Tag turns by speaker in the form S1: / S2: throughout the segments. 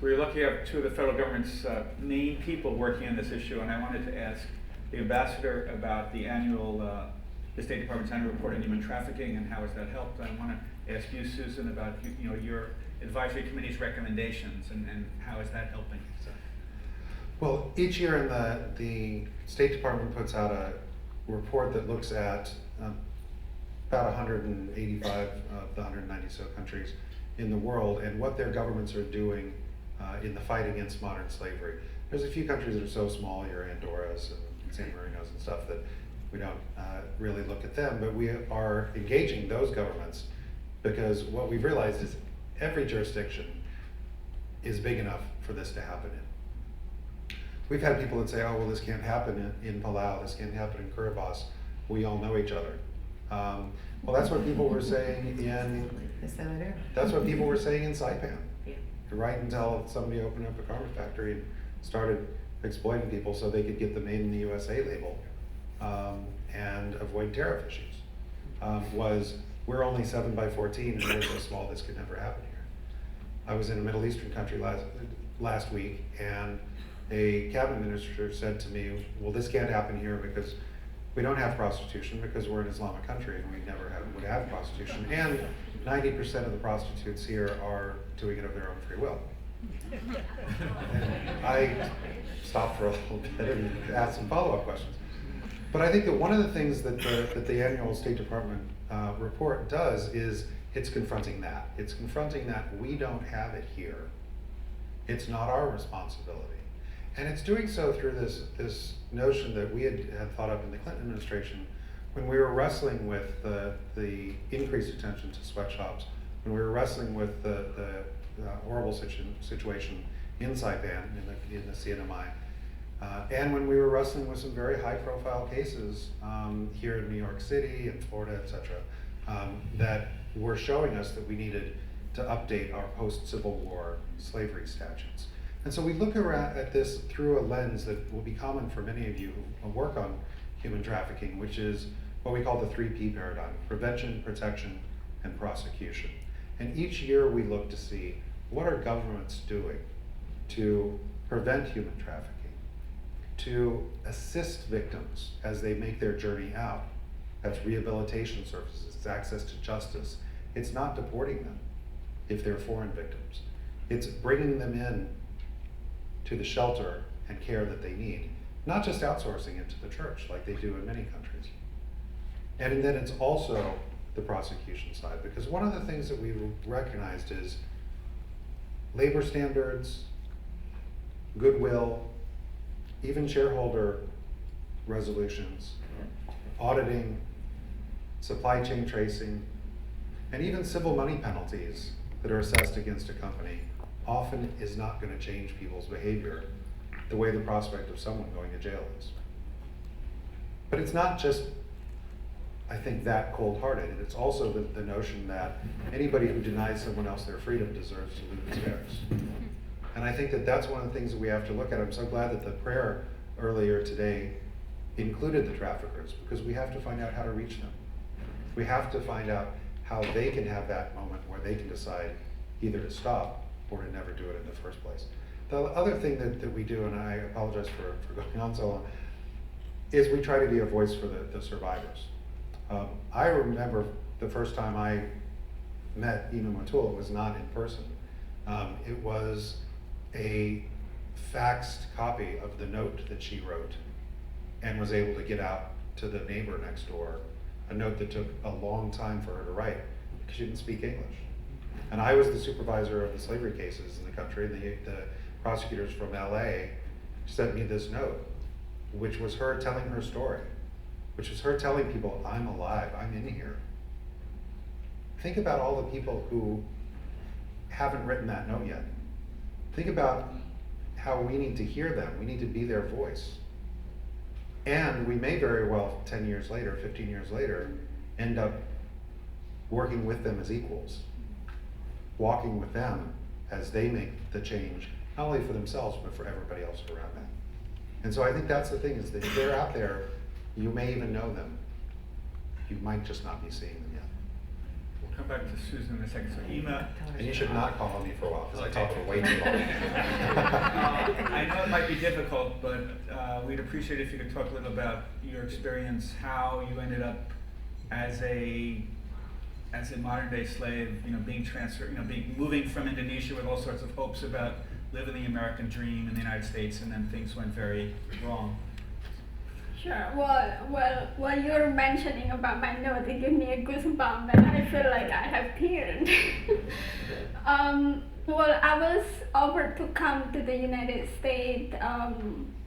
S1: we're lucky to have two of the federal government's main people working on this issue, and I wanted to ask the ambassador about the State Department's annual report on human trafficking and how has that helped. I want to ask you, Susan, about your advisory committee's recommendations and how is that helping. So.
S2: Well, each year in the State Department puts out a report that looks at about 185 of the 190 so countries in the world and what their governments are doing in the fight against modern slavery. There's a few countries that are so small, your Andorras and San Marinos and stuff, that we don't really look at them, but we are engaging those governments because what we've realized is every jurisdiction is big enough for this to happen in. We've had people that say, oh, well, this can't happen in Palau, this can't happen in Kiribati. We all know each other. Well, that's what people were saying that's what people were saying in Saipan.
S3: Yeah.
S2: Right until somebody opened up a garment factory and started exploiting people so they could get the Made in the USA label and avoid tariff issues. We're only 7 by 14 and we're so small this could never happen here. I was in a Middle Eastern country last week and a cabinet minister said to me, well, this can't happen here because we don't have prostitution because we're an Islamic country and we never would have prostitution. And 90% of the prostitutes here are doing it of their own free will. And I stopped for a little bit and asked some follow-up questions. But I think that one of the things that the annual State Department report does is it's confronting that. It's confronting that we don't have it here. It's not our responsibility. And it's doing so through this notion that we had thought up in the Clinton administration when we were wrestling with the increased attention to sweatshops, when we were wrestling with the horrible situation in Saipan, in the CNMI, and when we were wrestling with some very high-profile cases here in New York City and Florida, et cetera, that were showing us that we needed to update our post-Civil War slavery statutes. And so we look around at this through a lens that will be common for many of you who work on human trafficking, which is what we call the 3P paradigm: prevention, protection, and prosecution. And each year we look to see what are governments doing to prevent human trafficking, to assist victims as they make their journey out. That's rehabilitation services, it's access to justice. It's not deporting them if they're foreign victims. It's bringing them in to the shelter and care that they need, not just outsourcing it to the church like they do in many countries. And then it's also the prosecution side, because one of the things that we've recognized is labor standards, goodwill, even shareholder resolutions, auditing, supply chain tracing, and even civil money penalties that are assessed against a company often is not going to change people's behavior the way the prospect of someone going to jail is. But it's not just, I think, that cold-hearted. It's also the notion that anybody who denies someone else their freedom deserves to lose theirs. And I think that that's one of the things that we have to look at. I'm so glad that the prayer earlier today included the traffickers, because we have to find out how to reach them. We have to find out how they can have that moment where they can decide either to stop or to never do it in the first place. The other thing that we do, and I apologize for going on so long, is we try to be a voice for the survivors. I remember the first time I met Ema Matul, it was not in person. It was a faxed copy of the note that she wrote and was able to get out to the neighbor next door, a note that took a long time for her to write because she didn't speak English. And I was the supervisor of the slavery cases in the country. The prosecutors from LA sent me this note, which was her telling her story, which was her telling people, I'm alive, I'm in here. Think about all the people who haven't written that note yet. Think about how we need to hear them. We need to be their voice. And we may very well, 10 years later, 15 years later, end up working with them as equals, walking with them as they make the change, not only for themselves, but for everybody else around them. And so I think that's the thing, is that if they're out there, you may even know them. You might just not be seeing them yet.
S1: we'll come back to Susan in a second. So Ema,
S2: And you should not call on me for a while, because I talk for way too long.
S1: I know it might be difficult, but we'd appreciate if you could talk a little about your experience, how you ended up as a modern day slave, being transferred, moving from Indonesia with all sorts of hopes about living the American dream in the United States, and then things went very wrong.
S3: Sure. Well, what you're mentioning about my note, it gave me a goosebump, and I feel like I have teared. Well, I was offered to come to the United States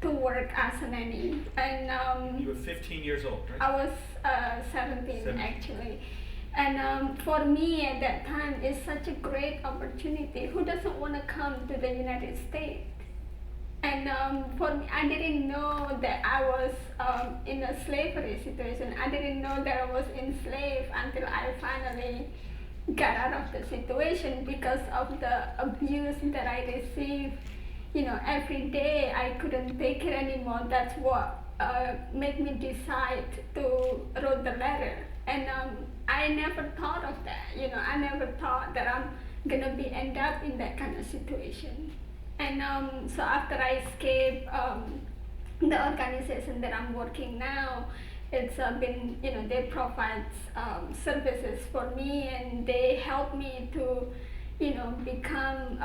S3: to work as a nanny, and
S1: You were 15 years old, right?
S3: I was 17 actually. And for me at that time, it's such a great opportunity. Who doesn't want to come to the United States? And for me, I didn't know that I was in a slavery situation. I didn't know that I was enslaved until I finally got out of the situation because of the abuse that I received. Every day I couldn't take it anymore. That's what made me decide to write the letter. And I never thought of that. I never thought that I'm gonna end up in that kind of situation. And so after I escaped the organization that I'm working now, it's been, they provide services for me, and they help me to, become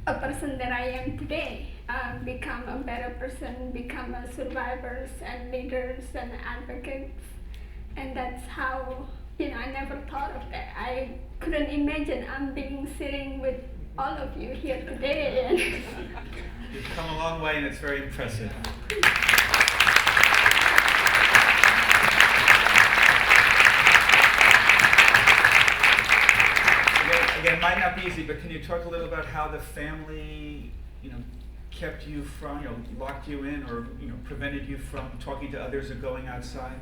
S3: a person that I am today, become a better person, become a survivors and leaders and advocates. And that's how, I never thought of that. I couldn't imagine I'm sitting with all of you here today.
S1: You've come a long way, and it's very impressive. Again, it might not be easy, but can you talk a little about how the family, kept you from, locked you in, or prevented you from talking to others or going outside?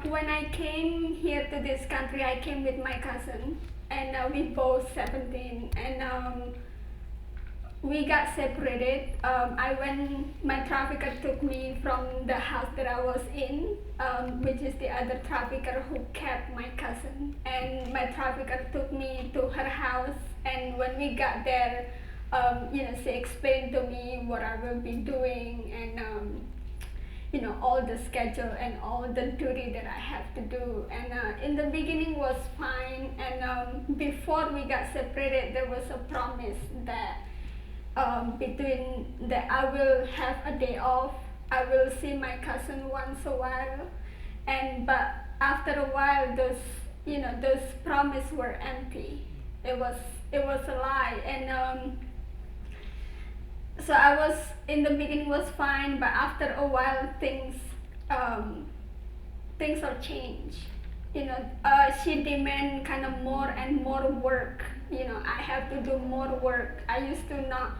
S3: When I came here to this country, I came with my cousin, and we both 17, and we got separated. My trafficker took me from the house that I was in, which is the other trafficker who kept my cousin, and my trafficker took me to her house, and when we got there, she explained to me what I will be doing, and all the schedule and all the duty that I have to do. And in the beginning was fine, and before we got separated, there was a promise that I will have a day off. I will see my cousin once a while, but after a while, those promises were empty. It was a lie, and so I was, in the beginning was fine, but after a while things are changed. She demand kind of more and more work. I have to do more work. I used to not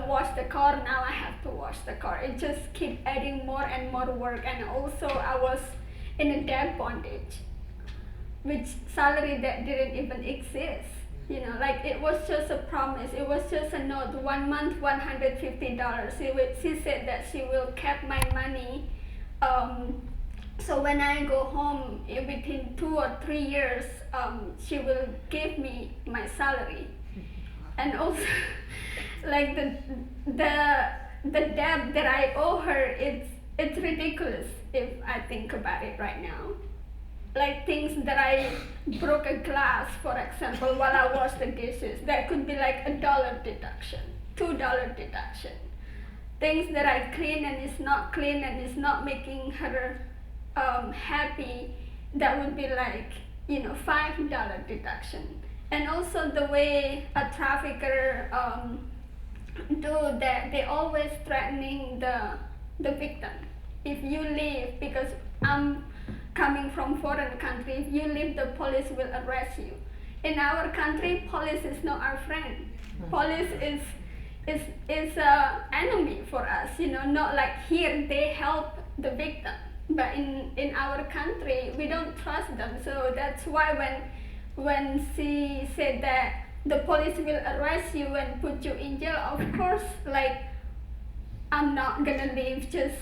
S3: wash the car, now I have to wash the car. It just keep adding more and more work, and also I was in a debt bondage, which salary that didn't even exist. It was just a promise. It was just a note. 1 month, $150. She said that she will keep my money. So when I go home, within 2 or 3 years, she will give me my salary. And also, like the debt that I owe her, it's ridiculous if I think about it right now. Like things that I broke a glass, for example, while I wash the dishes, that could be like $1 deduction, $2 deduction. Things that I clean and it's not clean and it's not making her happy, that would be like, $5 deduction. And also the way a trafficker do that, they always threatening the victim. If you leave, because I'm coming from foreign country, if you leave, the police will arrest you. In our country, police is not our friend. Police is a enemy for us. Not like here they help the victim, but in our country we don't trust them. So that's why when she said that the police will arrest you and put you in jail, of course, like I'm not gonna leave, just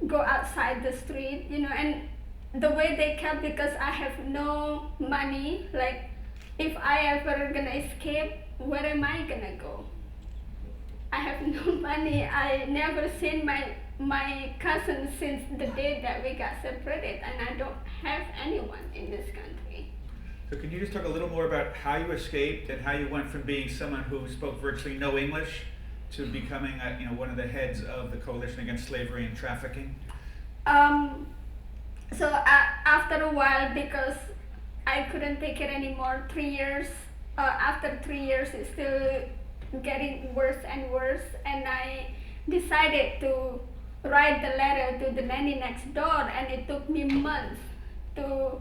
S3: go outside the street, and the way they kept, because I have no money, like if I ever gonna escape, where am I gonna go? I have no money. I never seen my cousin since the day that we got separated, and I don't have anyone in this country.
S1: So can you just talk a little more about how you escaped and how you went from being someone who spoke virtually no English to becoming one of the heads of the Coalition Against Slavery and Trafficking?
S3: So after a while, because I couldn't take it anymore, 3 years, after 3 years it's still getting worse and worse, and I decided to write the letter to the nanny next door, and it took me months to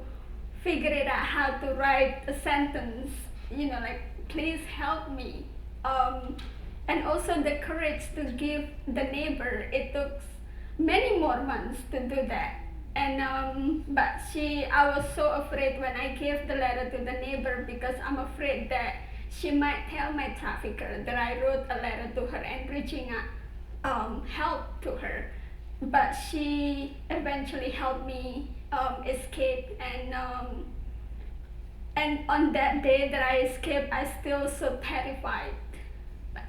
S3: figure it out how to write a sentence, like, please help me. And also the courage to give the neighbor, it took many more months to do that. And but I was so afraid when I gave the letter to the neighbor, because I'm afraid that she might tell my trafficker that I wrote a letter to her and reaching out help to her. But she eventually helped me escape, and on that day that I escaped, I still so terrified.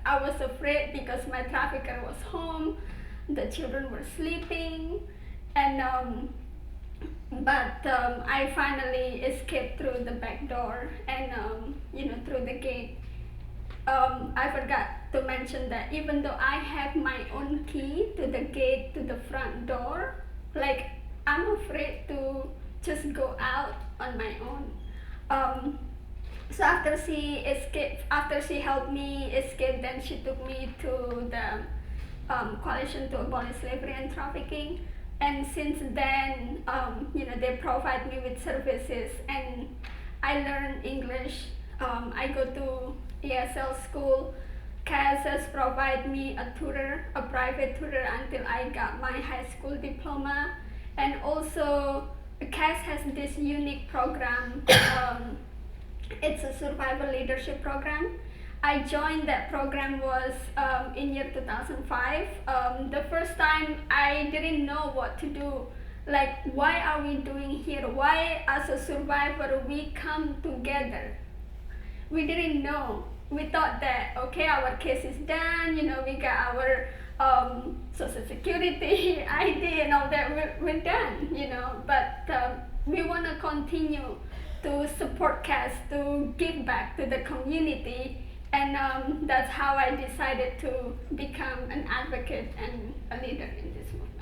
S3: I was afraid because my trafficker was home, the children were sleeping, and I finally escaped through the back door and through the gate. I forgot to mention that even though I have my own key to the gate to the front door, like, I'm afraid to just go out on my own. So after she helped me escape, then she took me to the Coalition to Abolish Slavery and Trafficking. And since then, they provide me with services, and I learn English. I go to ESL school. CAS has provided me a private tutor until I got my high school diploma. And also, CAS has this unique program. It's a survival leadership program. I joined that program was in year 2005. The first time I didn't know what to do. Like, why are we doing here? Why, as a survivor, we come together? We didn't know. We thought that, okay, our case is done, we got our social security, ID, and all that, we're done, but we want to continue to support CAS, to give back to the community, and that's how I decided to become an advocate and a leader in this movement.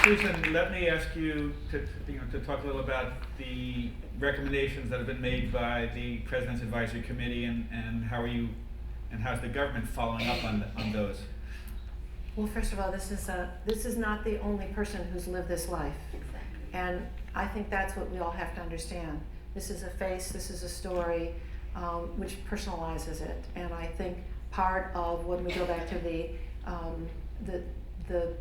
S1: Susan, let me ask you to talk a little about the recommendations that have been made by the President's Advisory Committee, and how's the government following up on those?
S4: Well, first of all, this is not the only person who's lived this life, and I think that's what we all have to understand. This is a face, this is a story, which personalizes it, and I think part of when we go back to the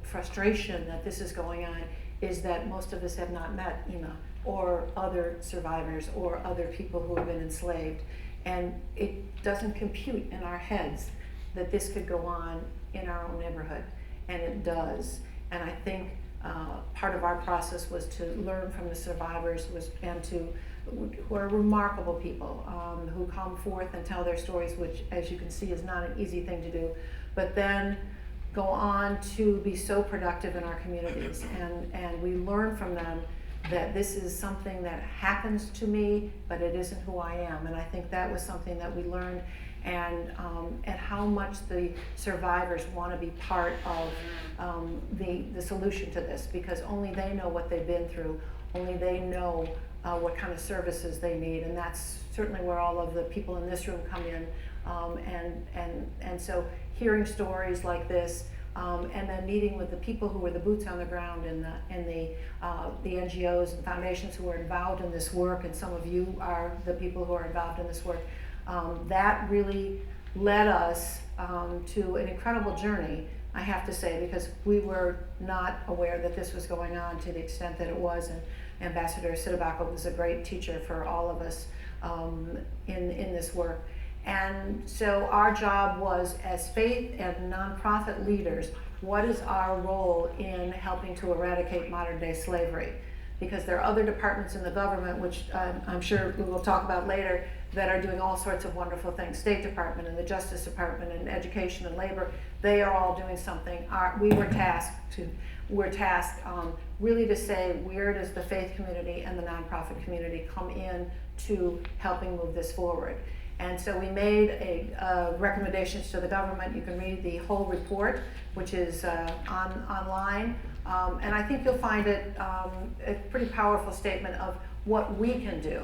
S4: frustration that this is going on is that most of us have not met Ima or other survivors or other people who have been enslaved, and it doesn't compute in our heads that this could go on in our own neighborhood, and it does. And I think part of our process was to learn from the survivors, who are remarkable people, who come forth and tell their stories, which, as you can see, is not an easy thing to do, but then go on to be so productive in our communities, and we learn from them that this is something that happens to me, but it isn't who I am. And I think that was something that we learned, and how much the survivors want to be part of the solution to this, because only they know what they've been through, only they know what kind of services they need, and that's certainly where all of the people in this room come in. And so hearing stories like this, and then meeting with the people who were the boots on the ground in the NGOs and foundations who are involved in this work, and some of you are the people who are involved in this work, that really led us to an incredible journey, I have to say, because we were not aware that this was going on to the extent that it was, and Ambassador Sitibako was a great teacher for all of us in this work. And so our job was, as faith and nonprofit leaders, what is our role in helping to eradicate modern day slavery? Because there are other departments in the government, which I'm sure we will talk about later, that are doing all sorts of wonderful things. State Department and the Justice Department and Education and Labor, they are all doing something. We're tasked really to say, where does the faith community and the nonprofit community come in to helping move this forward? And so we made recommendations to the government. You can read the whole report, which is online. And I think you'll find it a pretty powerful statement of what we can do.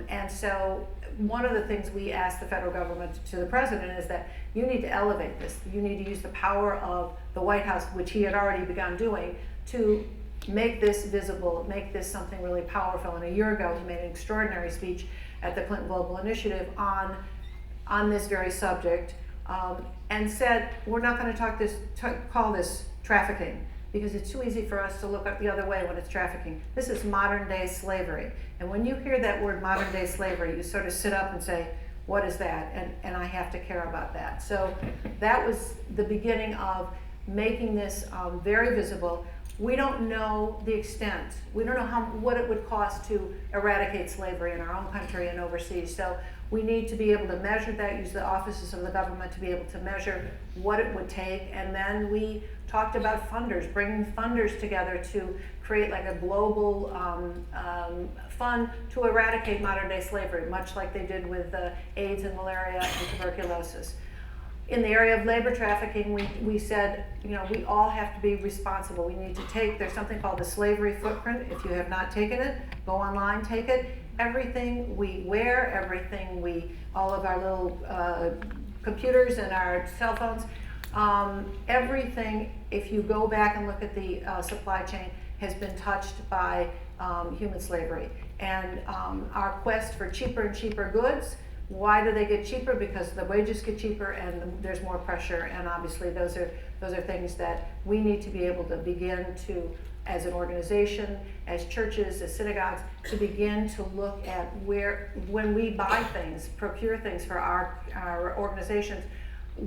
S4: And so one of the things we asked the federal government to the president is that you need to elevate this. You need to use the power of the White House, which he had already begun doing, to make this visible, make this something really powerful. And a year ago, he made an extraordinary speech at the Clinton Global Initiative on this very subject, and said, we're not going to call this trafficking, because it's too easy for us to look the other way when it's trafficking. This is modern day slavery. And when you hear that word modern day slavery, you sort of sit up and say, what is that? And I have to care about that. So that was the beginning of making this very visible. We don't know the extent. We don't know what it would cost to eradicate slavery in our own country and overseas. So we need to be able to measure that, use the offices of the government to be able to measure what it would take. And then we talked about funders, bringing funders together to create like a global fund to eradicate modern day slavery, much like they did with AIDS and malaria and tuberculosis. In the area of labor trafficking, we said, we all have to be responsible. We need to there's something called the slavery footprint. If you have not taken it, go online, take it. Everything we wear, all of our little computers and our cell phones, everything, if you go back and look at the supply chain, has been touched by human slavery. And our quest for cheaper and cheaper goods. Why do they get cheaper? Because the wages get cheaper and there's more pressure, and obviously those are things that we need to be able to begin to, as an organization, as churches, as synagogues, to begin to look at when we buy things, procure things for our organizations,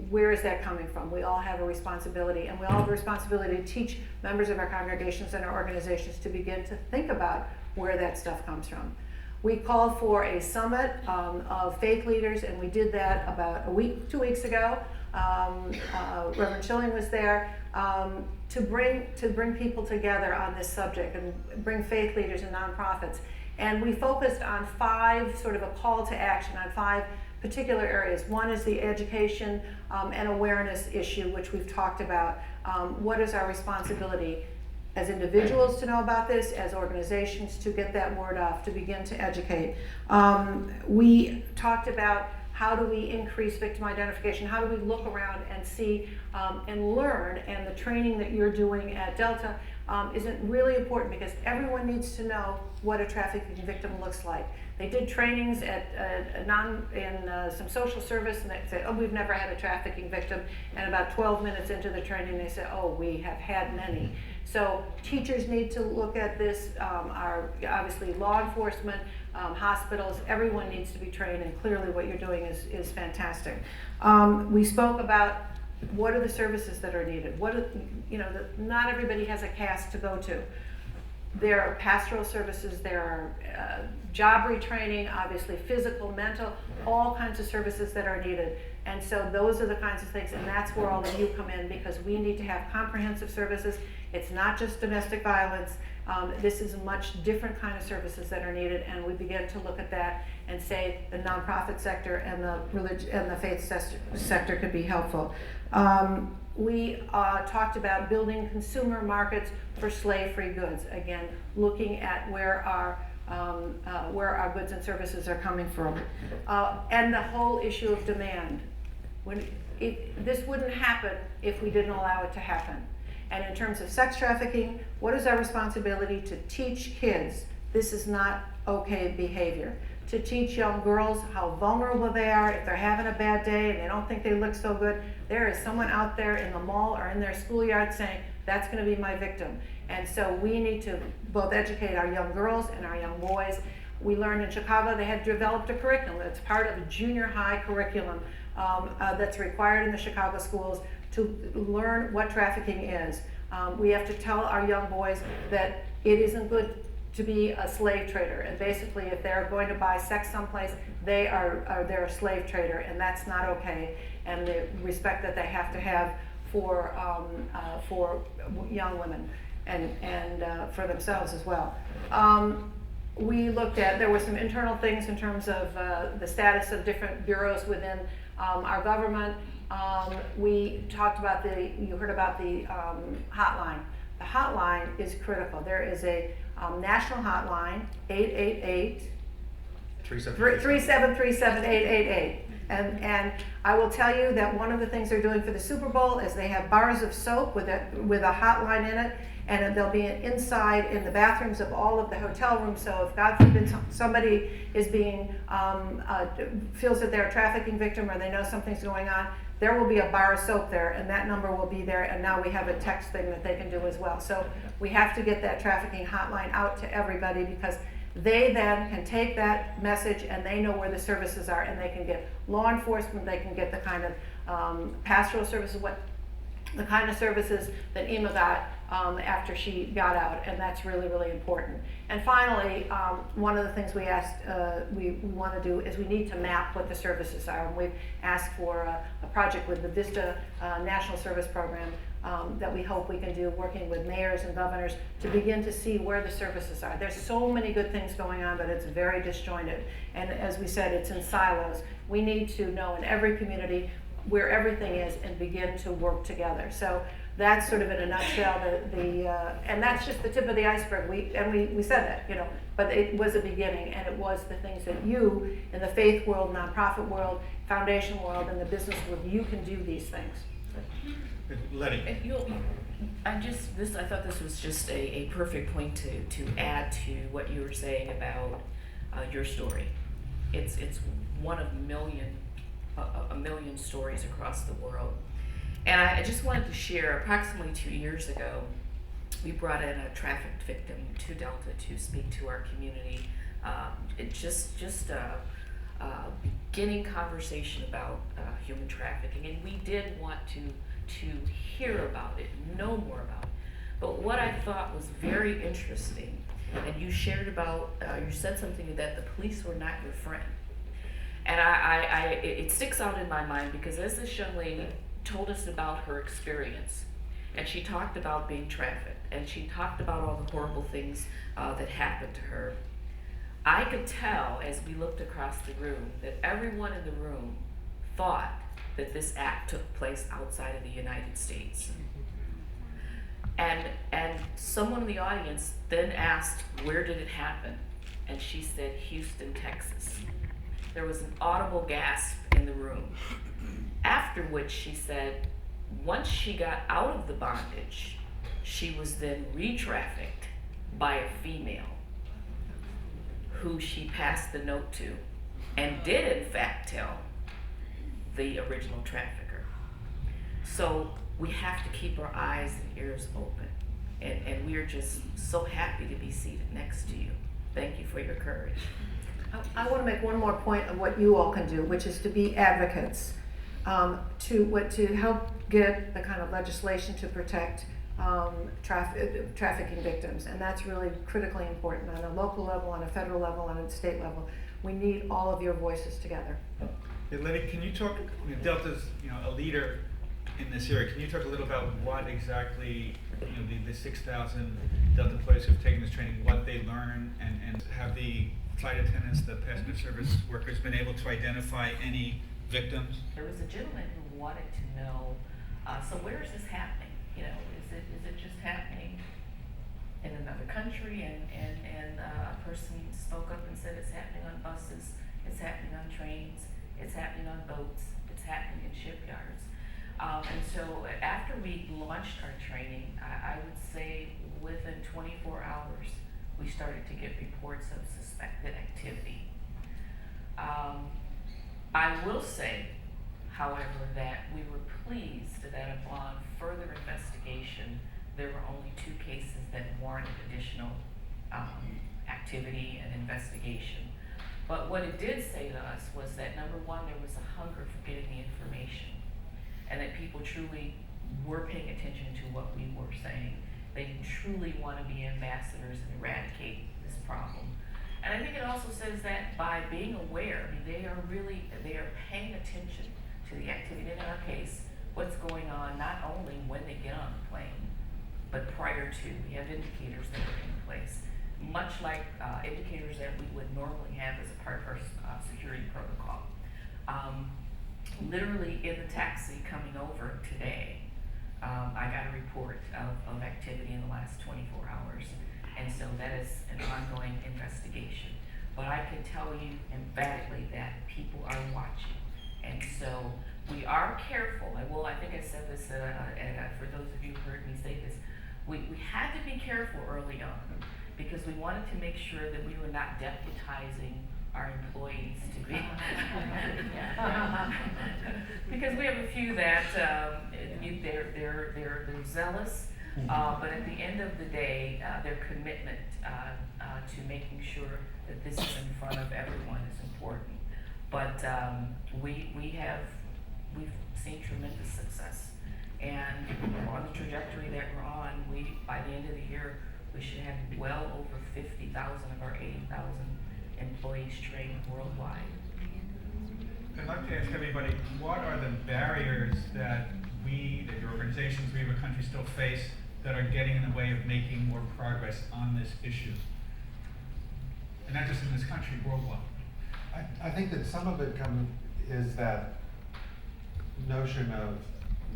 S4: where is that coming from? We all have a responsibility, and we all have a responsibility to teach members of our congregations and our organizations to begin to think about where that stuff comes from. We called for a summit of faith leaders, and we did that about 2 weeks ago. Reverend Schilling was there to bring people together on this subject and bring faith leaders and nonprofits. And we focused on 5, sort of a call to action on 5 particular areas. One is the education and awareness issue, which we've talked about. What is our responsibility as individuals to know about this, as organizations to get that word off, to begin to educate. We talked about how do we increase victim identification, how do we look around and see and learn, and the training that you're doing at Delta isn't really important because everyone needs to know what a trafficking victim looks like. They did trainings in some social service, and they said, oh, we've never had a trafficking victim. And about 12 minutes into the training, they said, oh, we have had many. So teachers need to look at this, obviously law enforcement, hospitals, everyone needs to be trained, and clearly what you're doing is fantastic. We spoke about what are the services that are needed. Not everybody has a CAST to go to. There are pastoral services, there are job retraining, obviously physical, mental, all kinds of services that are needed. And so those are the kinds of things, and that's where all of you come in, because we need to have comprehensive services. It's not just domestic violence. This is a much different kind of services that are needed, and we begin to look at that and say the nonprofit sector and the religion and the faith sector could be helpful. We talked about building consumer markets for slave-free goods. Again, looking at where our goods and services are coming from, and the whole issue of demand. This wouldn't happen if we didn't allow it to happen. And in terms of sex trafficking, what is our responsibility to teach kids this is not okay behavior? To teach young girls how vulnerable they are if they're having a bad day and they don't think they look so good. There is someone out there in the mall or in their schoolyard saying, that's going to be my victim. And so we need to both educate our young girls and our young boys We learned in Chicago they had developed a curriculum. It's part of a junior high curriculum that's required in the Chicago schools to learn what trafficking is. We have to tell our young boys that it isn't good to be a slave trader, and basically if they're going to buy sex someplace, they're a slave trader, and that's not okay. And the respect that they have to have for young women and for themselves as well. We looked at, there were some internal things in terms of the status of different bureaus within our government. We talked about you heard about the hotline. The hotline is critical. There is a national hotline, 888 3737888. And I will tell you that one of the things they're doing for the Super Bowl is they have bars of soap with a hotline in it, and there'll be an inside in the bathrooms of all of the hotel rooms. So if God forbid somebody is being feels that they're a trafficking victim or they know something's going on, there will be a bar of soap there, and that number will be there. And now we have a text thing that they can do as well. So we have to get that trafficking hotline out to everybody, because they then can take that message and they know where the services are, and they can get law enforcement, they can get the kind of pastoral services, the kind of services that Emma got after she got out, and that's really, really important. And finally, one of the things we asked, we want to do is we need to map what the services are, and we've asked for a project with the VISTA National Service Program that we hope we can do, working with mayors and governors to begin to see where the services are. There's so many good things going on, but it's very disjointed. And as we said, it's in silos. We need to know in every community where everything is and begin to work together. So that's sort of in a nutshell, and that's just the tip of the iceberg. We said that, but it was a beginning, and it was the things that you, in the faith world, nonprofit world, foundation world, and the business world, you can do these things.
S1: Letty.
S5: I thought this was just a perfect point to add to what you were saying about your story. It's one of a million stories across the world. And I just wanted to share, approximately 2 years ago, we brought in a trafficked victim to Delta to speak to our community. It's just a beginning conversation about human trafficking, and we did want to hear about it, know more about it. But what I thought was very interesting, and you shared about, you said something that the police were not your friend. And it sticks out in my mind, because as this young lady told us about her experience, and she talked about being trafficked, and she talked about all the horrible things that happened to her, I could tell as we looked across the room that everyone in the room thought that this act took place outside of the United States. And someone in the audience then asked, where did it happen? And she said, Houston, Texas. There was an audible gasp in the room. After which she said, once she got out of the bondage, she was then re-trafficked by a female who she passed the note to, and did in fact tell the original trafficker. So we have to keep our eyes and ears open, and we are just so happy to be seated next to you. Thank you for your courage.
S4: I want to make one more point of what you all can do, which is to be advocates, to help get the kind of legislation to protect trafficking victims, and that's really critically important on a local level, on a federal level, on a state level. We need all of your voices together.
S1: Hey, Letty, can you talk, Delta's a leader in this area. Can you talk a little about what exactly, the 6,000 Delta employees who've taken this training, what they learn, and have the flight attendants, the passenger service workers, been able to identify any victims?
S5: There was a gentleman who wanted to know, so where is this happening? Is it just happening in another country? And a person spoke up and said it's happening on buses, it's happening on trains, it's happening on boats, it's happening in shipyards. And so after we launched our training, I would say within 24 hours, we started to get reports of suspected activity. I will say, however, that we were pleased that upon further investigation, there were only 2 cases that warranted additional activity and investigation. But what it did say to us was that, number one, there was a hunger for getting the information, and that people truly were paying attention to what we were saying. They truly want to be ambassadors and eradicate this problem. And I think it also says that by being aware, I mean, they are paying attention to the activity, and in our case, what's going on not only when they get on the plane, but prior to. We have indicators that are in place, much like indicators that we would normally have as a part of our security protocol. Literally in the taxi coming over today, I got a report of activity in the last 24 hours. And so that is an ongoing investigation. But I can tell you emphatically that people are watching. And so we are careful. I think I said this, for those of you who heard me say this, we had to be careful early on because we wanted to make sure that we were not deputizing our employees to be. Because we have a few that they're zealous, but at the end of the day, their commitment to making sure that this is in front of everyone is important. But we've seen tremendous success, and on the trajectory that we're on, by the end of the year we should have well over 50,000 of our 80,000 employees trained worldwide.
S1: I'd like to ask everybody, what are the barriers that your organizations, we have a country still face that are getting in the way of making more progress on this issue? And not just in this country, worldwide.
S2: I think that some of it is that notion of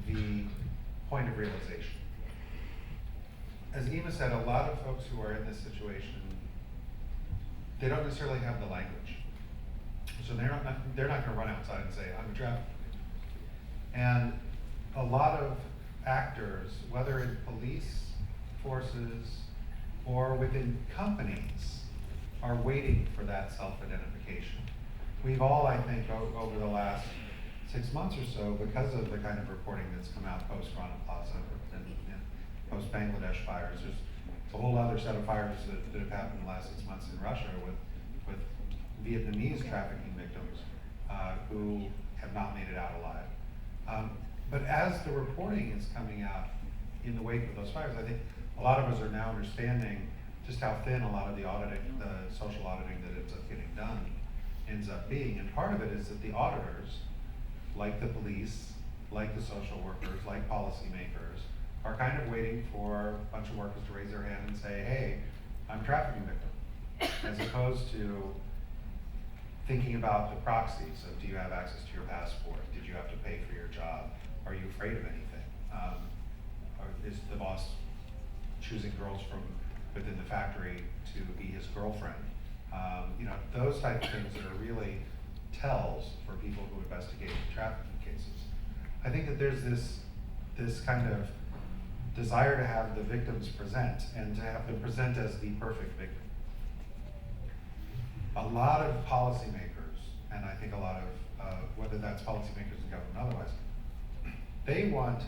S2: the point of realization. As Ema said, a lot of folks who are in this situation, they don't necessarily have the language. So they're not going to run outside and say, I'm a trafficker. And a lot of actors, whether in police forces or within companies, are waiting for that self-identification. We've all, I think, over the last 6 months or so, because of the kind of reporting that's come out post-Rana Plaza and post-Bangladesh fires, there's a whole other set of fires that have happened in the last 6 months in Russia with Vietnamese trafficking victims who have not made it out alive. But as the reporting is coming out in the wake of those fires, I think a lot of us are now understanding just how thin a lot of the auditing, the social auditing that ends up getting done, ends up being. And part of it is that the auditors, like the police, like the social workers, like policymakers, are kind of waiting for a bunch of workers to raise their hand and say, hey, I'm a trafficking victim, as opposed to thinking about the proxies of, do you have access to your passport? Did you have to pay for your job? Are you afraid of anything? Or is the boss choosing girls from within the factory to be his girlfriend? Those types of things that are really tells for people who investigate trafficking cases. I think that there's this kind of desire to have the victims present and to have them present as the perfect victim. A lot of policymakers, and I think a lot of, whether that's policymakers in government or otherwise, they want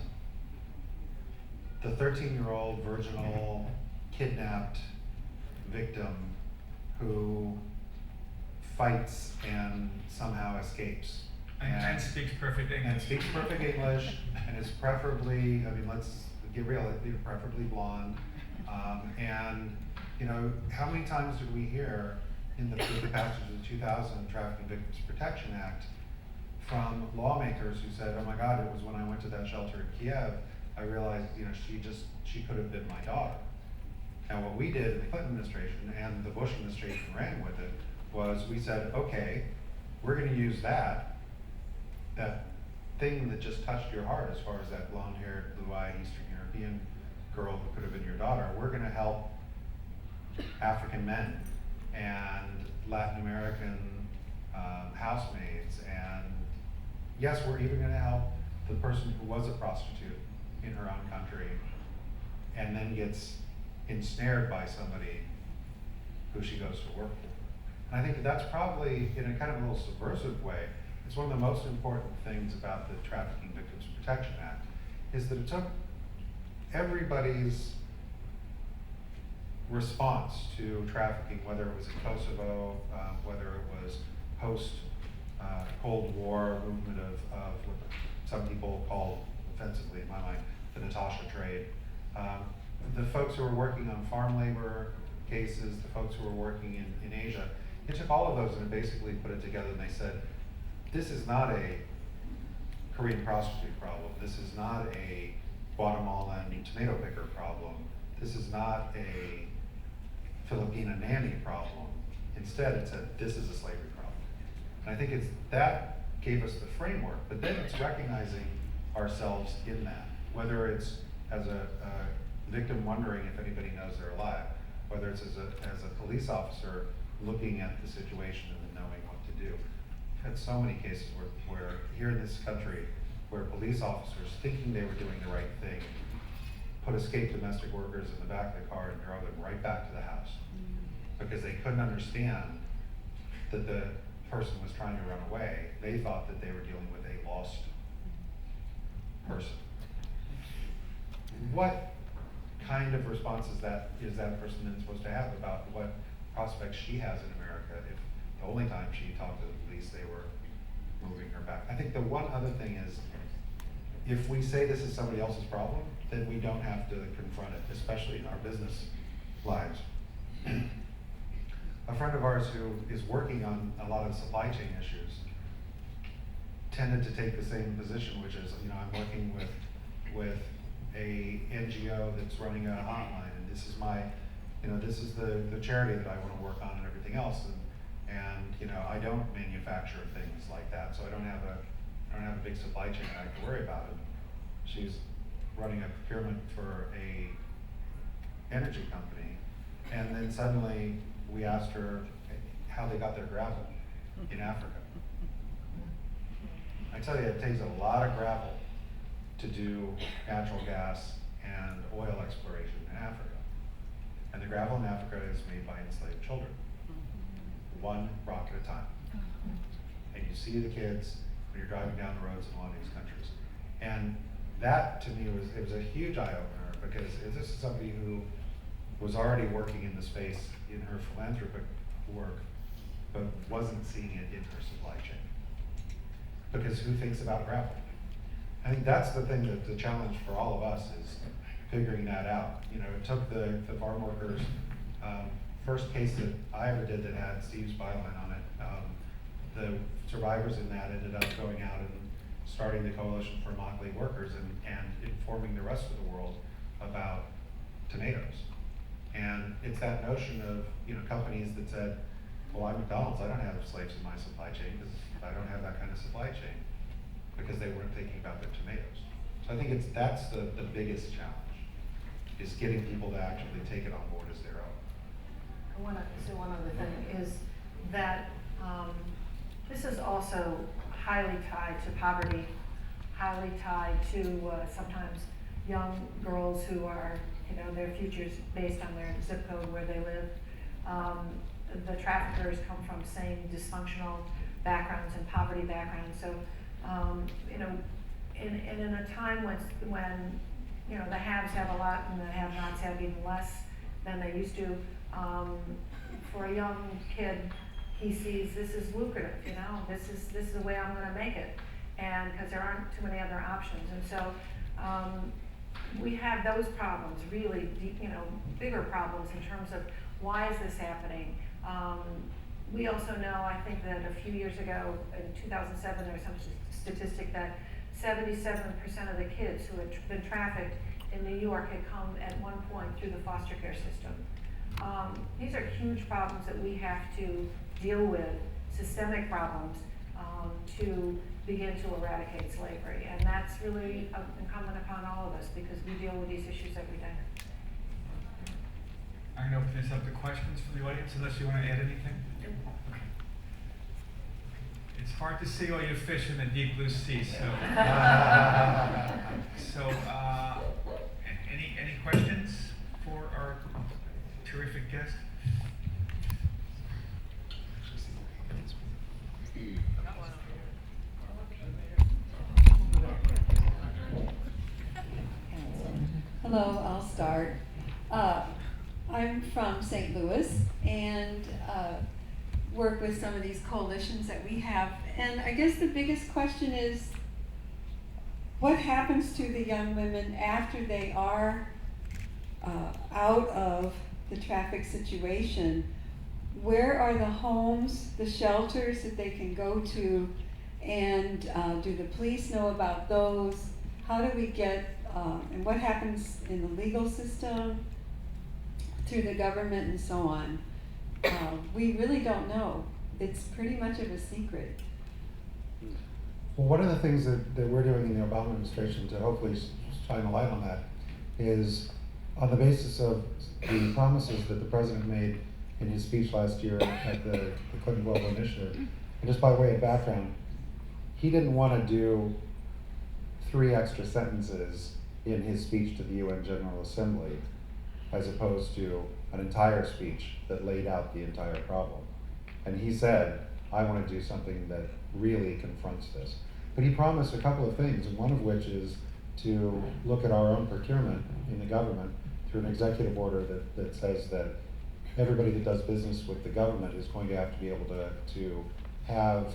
S2: the 13-year-old virginal kidnapped victim who fights and somehow escapes.
S1: And speaks perfect English.
S2: And speaks perfect English, and is preferably, let's get real, preferably blonde. How many times did we hear with the passage of the 2000 Trafficking Victims Protection Act from lawmakers who said, oh my God, it was when I went to that shelter in Kiev, I realized, she could have been my daughter. And what we did in the Clinton administration and the Bush administration ran with it was we said, okay, we're going to use that thing that just touched your heart as far as that blonde-haired, blue-eyed Eastern European girl who could have been your daughter. We're going to help African men and Latin American housemaids, and yes, we're even going to help the person who was a prostitute in her own country and then gets ensnared by somebody who she goes to work for. And I think that's probably, in a kind of a little subversive way, it's one of the most important things about the Trafficking Victims Protection Act, is that it took everybody's response to trafficking, whether it was in Kosovo, whether it was post Cold War movement of what some people call, offensively in my mind, the Natasha trade. The folks who were working on farm labor cases, the folks who were working in Asia, they took all of those and basically put it together and they said, this is not a Korean prostitute problem. This is not a Guatemalan tomato picker problem. This is not a Filipina nanny problem. Instead, it said, this is a slavery problem. And I think that gave us the framework, but then it's recognizing ourselves in that, whether it's as a victim wondering if anybody knows they're alive, whether it's as a police officer looking at the situation and then knowing what to do. I've had so many cases where here in this country, where police officers thinking they were doing the right thing, put escaped domestic workers in the back of the car and drove them right back to the house because they couldn't understand that the person was trying to run away. They thought that they were dealing with a lost person. What kind of response is that person then supposed to have about what prospects she has in America if the only time she talked to the police they were moving her back? I think the one other thing is, if we say this is somebody else's problem, then we don't have to confront it, especially in our business lives. A friend of ours who is working on a lot of supply chain issues tended to take the same position, which is, I'm working with a NGO that's running a hotline, and this is my, this is the charity that I want to work on and everything else, and I don't manufacture things like that, so I don't have a big supply chain that I have to worry about. And she's running a procurement for a energy company, and then suddenly we asked her how they got their gravel in Africa. I tell you, it takes a lot of gravel to do natural gas and oil exploration in Africa. And the gravel in Africa is made by enslaved children, one rock at a time. And you see the kids when you're driving down the roads in a lot of these countries. And that to me was a huge eye-opener, because this is somebody who was already working in the space in her philanthropic work, but wasn't seeing it in her supply chain. Because who thinks about gravel? I think that's the thing that the challenge for all of us is figuring that out. It took the farm workers, first case that I ever did that had Steve's byline on it. The survivors in that ended up going out and starting the Coalition for Immokalee Workers and informing the rest of the world about tomatoes. And it's that notion of companies that said, well, I'm McDonald's, I don't have slaves in my supply chain because I don't have that kind of supply chain, because they weren't thinking about their tomatoes. So I think that's the biggest challenge, is getting people to actually take it on board as their own.
S4: One other thing is that this is also highly tied to poverty, highly tied to sometimes young girls who are, their futures based on their zip code where they live. The traffickers come from same dysfunctional backgrounds and poverty backgrounds. So, in a time when the haves have a lot and the have-nots have even less than they used to, for a young kid, he sees this is lucrative. This is the way I'm going to make it, and because there aren't too many other options, and so. We have those problems, really, bigger problems in terms of why is this happening. We also know, I think that a few years ago, in 2007, there was some statistic that 77% of the kids who had been trafficked in New York had come at one point through the foster care system. These are huge problems that we have to deal with, systemic problems, to begin to eradicate slavery. And that's really incumbent upon all of us, because we deal with these issues every day.
S1: I'm going to open this up to questions from the audience, unless you want to add anything. It's hard to see all your fish in the deep blue sea, so. Any questions for our terrific guest?
S6: Hello, I'll start. I I'm from St. Louis and work with some of these coalitions that we have. And I guess the biggest question is, what happens to the young women after they are out of the traffic situation? Where are the homes, the shelters that they can go to, and do the police know about those? How do we get, and what happens in the legal system, through the government and so on? We really don't know. It's pretty much of a secret.
S2: Well, one of the things that we're doing in the Obama administration to hopefully shine a light on that is on the basis of the promises that the president made in his speech last year at the Clinton Global Initiative. And just by way of background, he didn't want to do 3 extra sentences in his speech to the UN General Assembly as opposed to an entire speech that laid out the entire problem. And he said, I want to do something that really confronts this. But he promised a couple of things, and one of which is to look at our own procurement in the government through an executive order that says that everybody that does business with the government is going to have to be able to have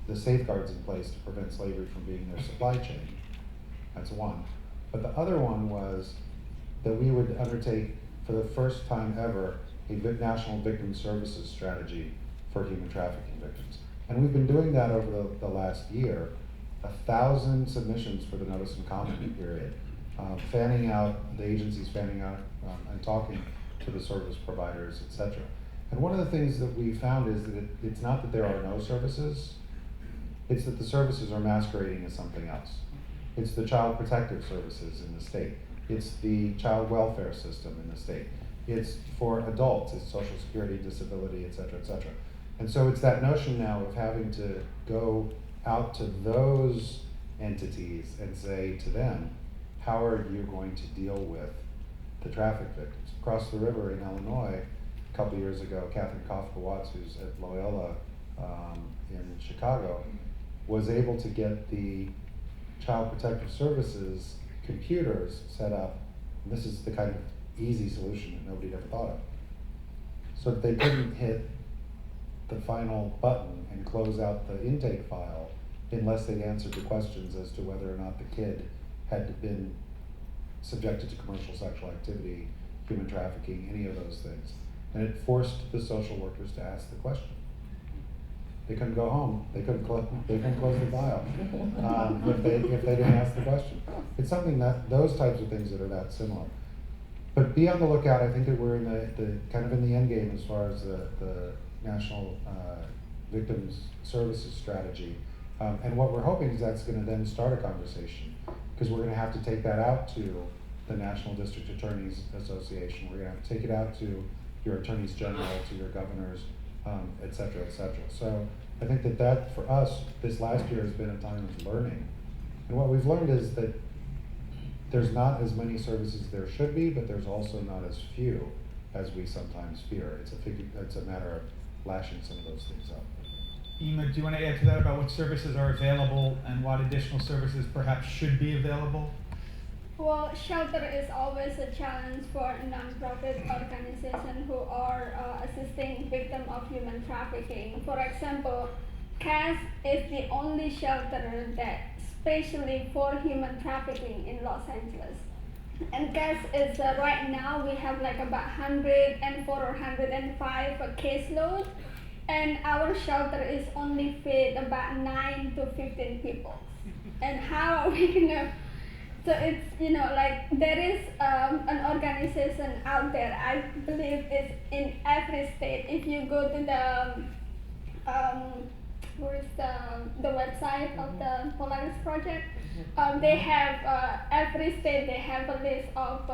S2: the safeguards in place to prevent slavery from being their supply chain. That's one. But the other one was that we would undertake, for the first time ever, a National Victim Services Strategy for human trafficking victims. And we've been doing that over the last year, 1,000 submissions for the notice and comment period, fanning out, the agencies fanning out and talking to the service providers, etc. And one of the things that we found is that it's not that there are no services, it's that the services are masquerading as something else. It's the child protective services in the state. It's the child welfare system in the state. It's for adults, it's Social Security, disability, et cetera, et cetera. And so it's that notion now of having to go out to those entities and say to them, how are you going to deal with the traffic victims? Across the river in Illinois, a couple years ago, Catherine Kafka-Watts, who's at Loyola in Chicago, was able to get the Child Protective Services computers set up. And this is the kind of easy solution that nobody ever thought of. So that they couldn't hit the final button and close out the intake file unless they'd answered the questions as to whether or not the kid had been subjected to commercial sexual activity, human trafficking, any of those things. And it forced the social workers to ask the question. They couldn't go home. They couldn't close the file if they didn't ask the question. It's something that those types of things that are that similar. But be on the lookout. I think that we're in the kind of in the end game as far as the National Victims Services Strategy. And what we're hoping is that's going to then start a conversation, because we're going to have to take that out to the National District Attorneys Association. We're going to have to take it out to your attorneys general, to your governors, et cetera, et cetera. So I think that for us, this last year has been a time of learning. And what we've learned is that there's not as many services there should be, but there's also not as few as we sometimes fear. It's a matter of lashing some of those things up.
S7: Ema, do you want to add to that about what services are available and what additional services perhaps should be available?
S3: Well, shelter is always a challenge for nonprofit organizations who are assisting victims of human trafficking. For example, CAS is the only shelter that specially for human trafficking in Los Angeles. And CAS is right now we have like about 104 or 105 caseload, and our shelter is only fit about 9 to 15 people. And how are we gonna? So it's, like there is an organization out there, I believe it's in every state. If you go to the website of the Polaris Project, they have, every state they have a list of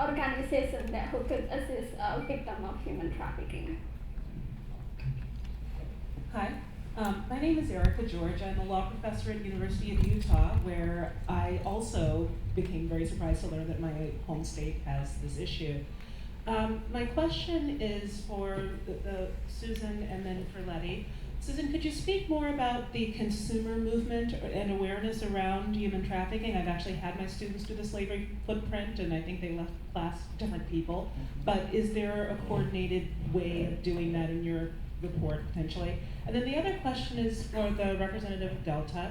S3: organizations that who could assist victims of human trafficking.
S8: Hi, my name is Erica George. I'm a law professor at University of Utah, where I also became very surprised to learn that my home state has this issue. My question is for Susan and then for Letty. Susan, could you speak more about the consumer movement and awareness around human trafficking? I've actually had my students do the slavery footprint, and I think they left class different people. But is there a coordinated way of doing that in your report, potentially? And then the other question is for the representative of Delta.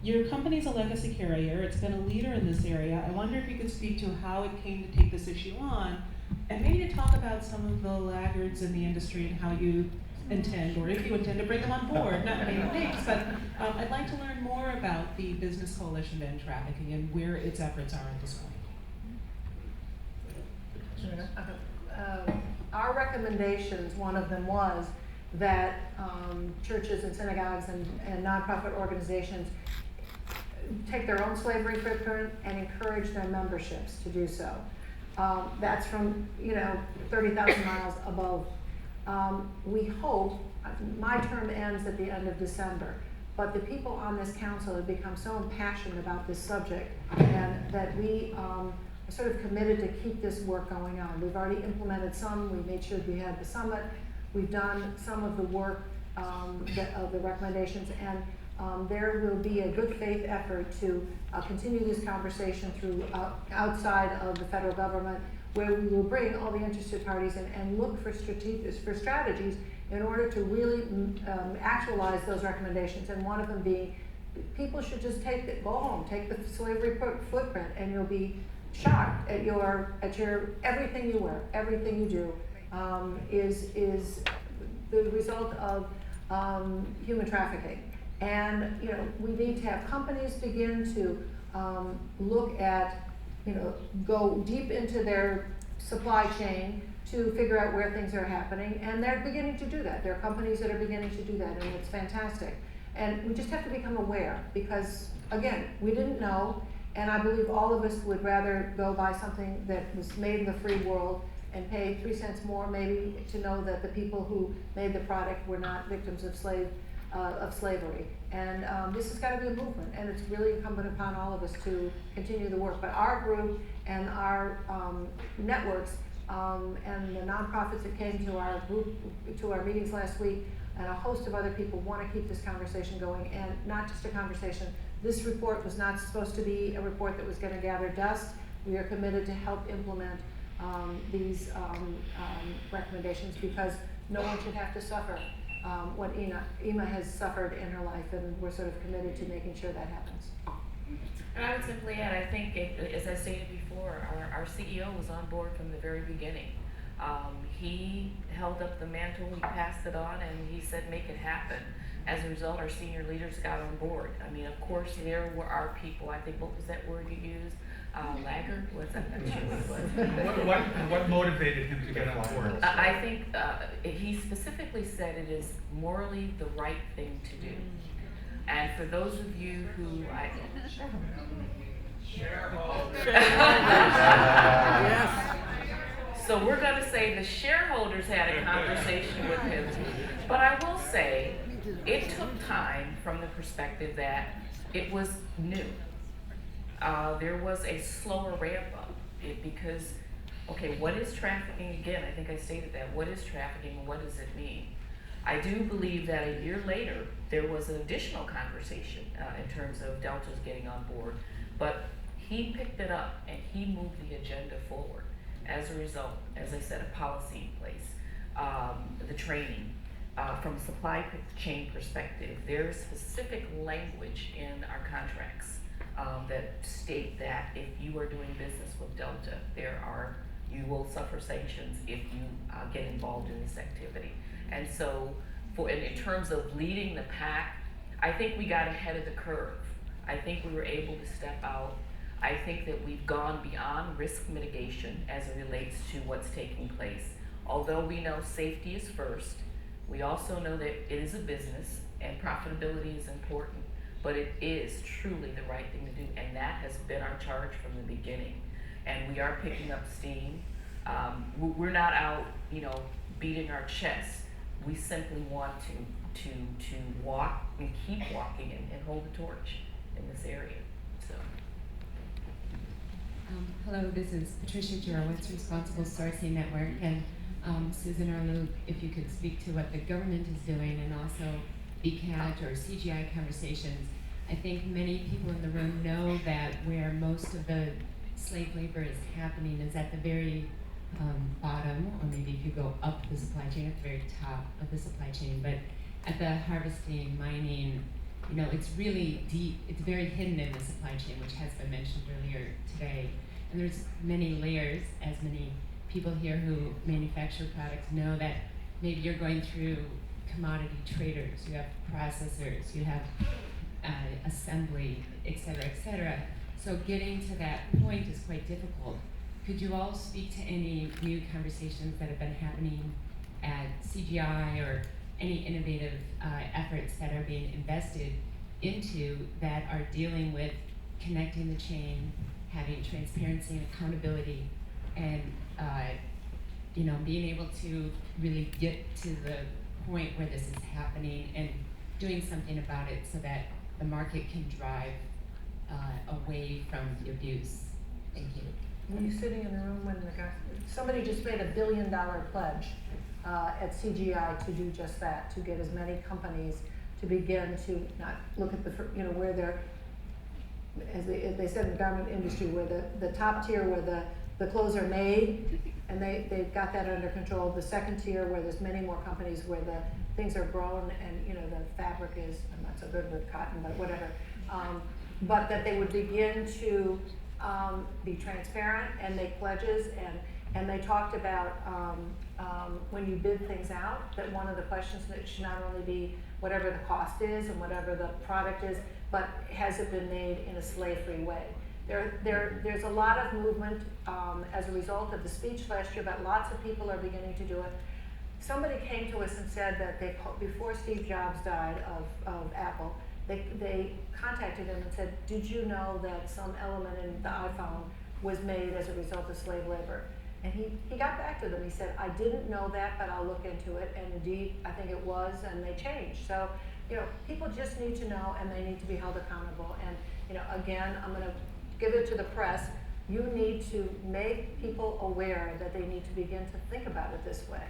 S8: Your company's a legacy carrier. It's been a leader in this area. I wonder if you could speak to how it came to take this issue on, and maybe to talk about some of the laggards in the industry and how you intend, or if you intend to bring them on board, not naming names, but I'd like to learn more about the Business Coalition to End Trafficking and where its efforts are at this point.
S4: Our recommendations, one of them was that churches and synagogues and nonprofit organizations take their own slavery footprint and encourage their memberships to do so. That's from 30,000 miles above. We hope, my term ends at the end of December, but the people on this council have become so impassioned about this subject, and that we are sort of committed to keep this work going on. We've already implemented some. We made sure we had the summit. We've done some of the work of the recommendations, and there will be a good faith effort to continue this conversation through outside of the federal government, where we will bring all the interested parties in and look for strategies in order to really actualize those recommendations. And one of them being, people should just go home, take the slavery footprint, and you'll be shocked at your everything you wear, everything you do is the result of human trafficking. And we need to have companies begin to look at, go deep into their supply chain to figure out where things are happening, and they're beginning to do that. There are companies that are beginning to do that, and it's fantastic. And we just have to become aware, because again, we didn't know, and I believe all of us would rather go buy something that was made in the free world and pay 3 cents more maybe to know that the people who made the product were not victims of slavery. And this has got to be a movement, and it's really incumbent upon all of us to continue the work. But our group and our networks and the nonprofits that came to our group, to our meetings last week, and a host of other people want to keep this conversation going, and not just a conversation. This report was not supposed to be a report that was going to gather dust. We are committed to help implement these recommendations, because no one should have to suffer what Ima has suffered in her life, and we're sort of committed to making sure that happens.
S5: And I would simply add, I think, as I stated before, our CEO was on board from the very beginning. He held up the mantle, he passed it on, and he said, make it happen. As a result, our senior leaders got on board. I mean, of course, there were our people. I think, what was that word you used? Laggard? Was that? I'm not sure what it was.
S7: What motivated him to get on board?
S5: I think he specifically said it is morally the right thing to do. And for those of you who
S9: Yes.
S5: So we're going to say the shareholders had a conversation with him. But I will say, it took time from the perspective that it was new. There was a slower ramp up because, okay, what is trafficking? Again, I think I stated that. What is trafficking and what does it mean? I do believe that a year later, there was an additional conversation in terms of Delta's getting on board, but he picked it up and he moved the agenda forward. As a result, as I said, a policy in place, the training. From a supply chain perspective, there is specific language in our contracts that state that if you are doing business with Delta, you will suffer sanctions if you get involved in this activity. And so, in terms of leading the pack, I think we got ahead of the curve. I think we were able to step out. I think that we've gone beyond risk mitigation as it relates to what's taking place. Although we know safety is first, we also know that it is a business and profitability is important, but it is truly the right thing to do, and that has been our charge from the beginning. And we are picking up steam. We're not out, beating our chests. We simply want to walk and keep walking and hold the torch in this area. So.
S10: Hello, this is Patricia Jurowitz, Responsible Sourcing Network, and
S9: Susan or Lou, if you could speak to what the government is doing and also BCAT or CGI conversations. I think many people in the room know that where most of the slave labor is happening is at the very bottom, or maybe if you go up the supply chain, at the very top of the supply chain, but at the harvesting, mining, you know, it's really deep, it's very hidden in the supply chain, which has been mentioned earlier today. And there's many layers, as many people here who manufacture products know, that maybe you're going through commodity traders, you have processors, you have assembly, et cetera, so getting to that point is quite difficult. Could you all speak to any new conversations that have been happening at CGI or any innovative efforts that are being invested into that are dealing with connecting the chain, having transparency and accountability, and you know, being able to really get to the point where this is happening and doing something about it so that the market can drive away from the abuse? Thank you.
S4: Were you sitting in the room when somebody just made $1 billion pledge at CGI to do just that, to get as many companies to begin to not look at the, you know, where they're, as they said in the garment industry, where the top tier where the clothes are made, and they've got that under control. The second tier where there's many more companies where the things are grown and, you know, the fabric is, I'm not so good with cotton, but whatever. But that they would begin to be transparent and make pledges, and they talked about when you bid things out, that one of the questions that should not only be whatever the cost is and whatever the product is, but has it been made in a slave-free way? There's a lot of movement as a result of the speech last year, but lots of people are beginning to do it. Somebody came to us and said that before Steve Jobs died of Apple, they contacted him and said, did you know that some element in the iPhone was made as a result of slave labor? And he got back to them. He said, I didn't know that, but I'll look into it. And indeed, I think it was, and they changed. So, you know, people just need to know, and they need to be held accountable. And, you know, again, I'm going to give it to the press. You need to make people aware that they need to begin to think about it this way.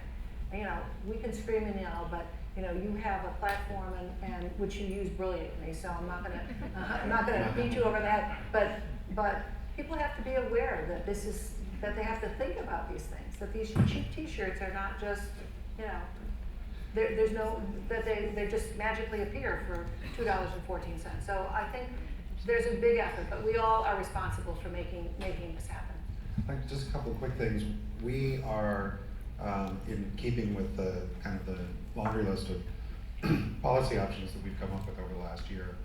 S4: And, you know, we can scream and yell, but you know, you have a platform and which you use brilliantly. So I'm not gonna beat you over that. But people have to be aware that that they have to think about these things. That these cheap T-shirts are not just, you know, there's no that they just magically appear for $2.14. So I think there's a big effort, but we all are responsible for making this happen.
S2: Just a couple of quick things. We are in keeping with the kind of the laundry list of policy options that we've come up with over the last year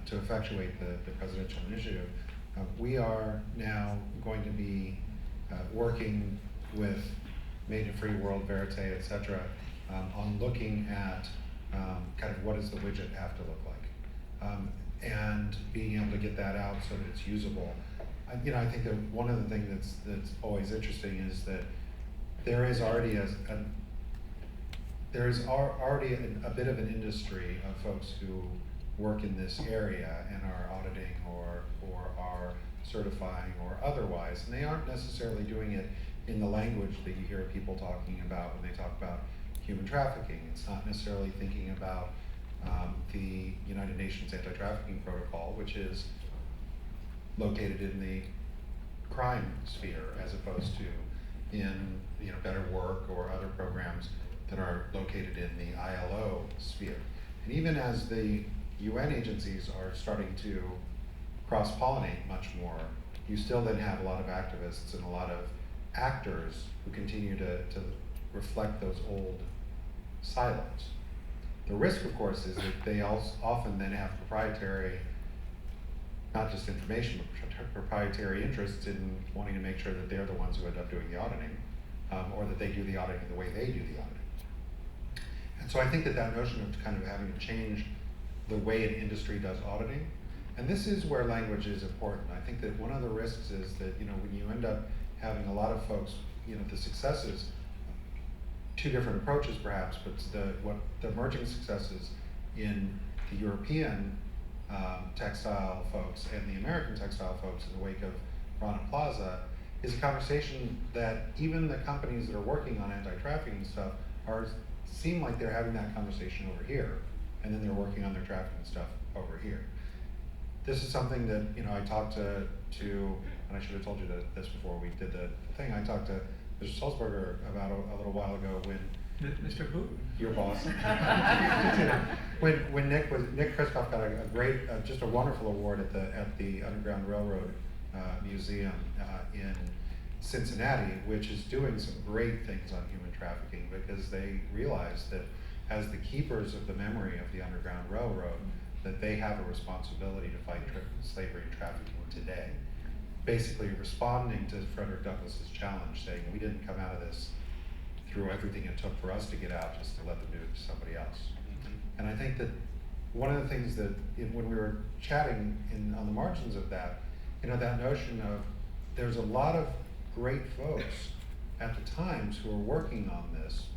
S2: to effectuate the presidential initiative. We are now going to be working with Made in Free World, Verite, et cetera, on looking at kind of what does the widget have to look like, and being able to get that out so that it's usable. You know, I think that one of the things that's always interesting is that there is already a bit of an industry of folks who work in this area and are auditing or are certifying or otherwise, and they aren't necessarily doing it in the language that you hear people talking about when they talk about human trafficking. It's not necessarily thinking about the United Nations Anti-Trafficking Protocol, which is located in the crime sphere as opposed to in, you know, Better Work or other programs that are located in the ILO sphere. And even as the UN agencies are starting to cross-pollinate much more, you still then have a lot of activists and a lot of actors who continue to reflect those old silos. The risk, of course, is that they also often then have proprietary, not just information, but proprietary interests in wanting to make sure that they're the ones who end up doing the auditing, or that they do the auditing the way they do the auditing. And so I think that notion of kind of having to change the way an industry does auditing, and this is where language is important. I think that one of the risks is that, you know, when you end up having a lot of folks, you know, the successes, two different approaches perhaps, but the emerging successes in the European textile folks and the American textile folks in the wake of Rana Plaza is a conversation that even the companies that are working on anti-trafficking stuff seem like they're having that conversation over here, and then they're working on their trafficking stuff over here. This is something that, you know, I talked to, and I should have told you this before we did the thing, I talked to Mr. Sulzberger about a little while ago when
S1: Mr. Who?
S2: your boss. when Nick Kristoff got a great, just a wonderful award at the Underground Railroad Museum in Cincinnati, which is doing some great things on human trafficking, because they realize that as the keepers of the memory of the Underground Railroad, that they have a responsibility to fight slavery and trafficking today. Basically responding to Frederick Douglass's challenge, saying we didn't come out of this through everything it took for us to get out just to let them do it to somebody else. And I think that one of the things that when we were chatting on the margins of that, you know, that notion of there's a lot of great folks at the Times who are working on this,